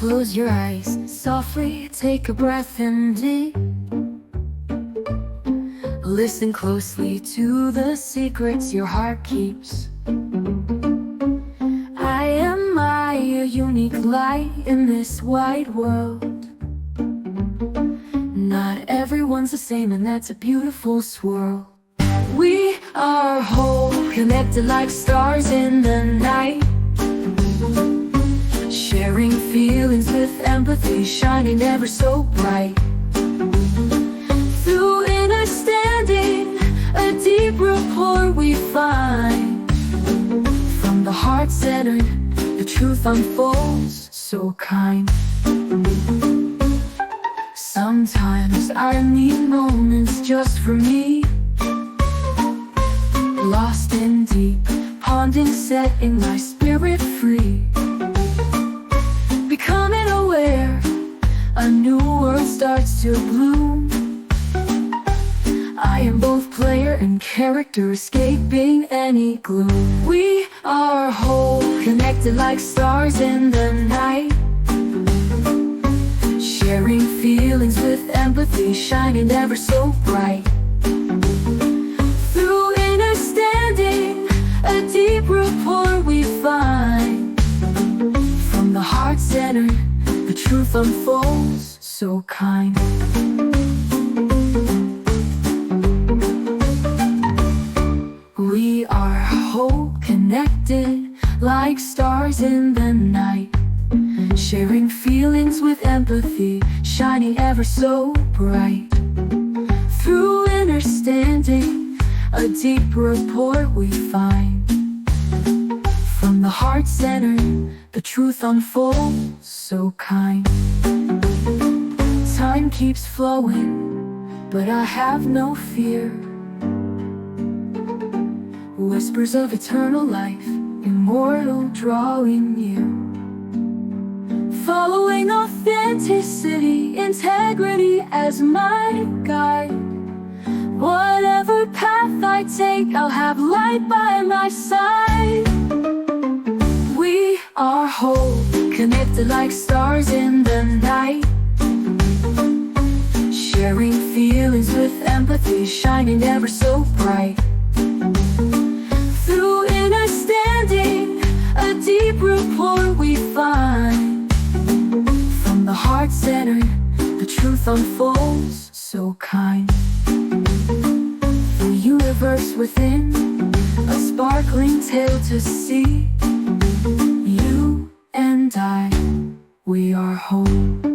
Close your eyes, softly take a breath in deep. Listen closely to the secrets your heart keeps. I am my unique light in this wide world. Not everyone's the same, and that's a beautiful swirl. We are whole, connected like stars in the night, sharing feelings with empathy, shining ever so bright. Through understanding, a deep rapport we find. From the heart center, the truth unfolds, so kind. Sometimes I need moments just for me, lost in deep ponding, setting my spirit free. Becoming aware, a new world starts to bloom. I am both player and character, escaping any gloom. We are whole, connected like stars in the night, sharing feelings with empathy, shining ever so bright. Through understanding, a deep rapport we find. From the heart center, the truth unfolds, so kind. We are whole, connected like stars in the night, sharing feelings with empathy, shining ever so bright. Through understanding, a deep rapport we find. From the heart center, the truth unfolds, so kind. Time keeps flowing, but I have no fear. Whispers of eternal life, immortal, drawing near. Following authenticity, integrity as my guide. Whatever path I take, I'll have light by my side. We are whole, connected like stars in the night, sharing feelings with empathy, shining ever so bright. Through understanding, a deep rapport we find. From the heart center, the truth unfolds, so kind. The universe within, a sparkling tale to see. You and I, we are whole.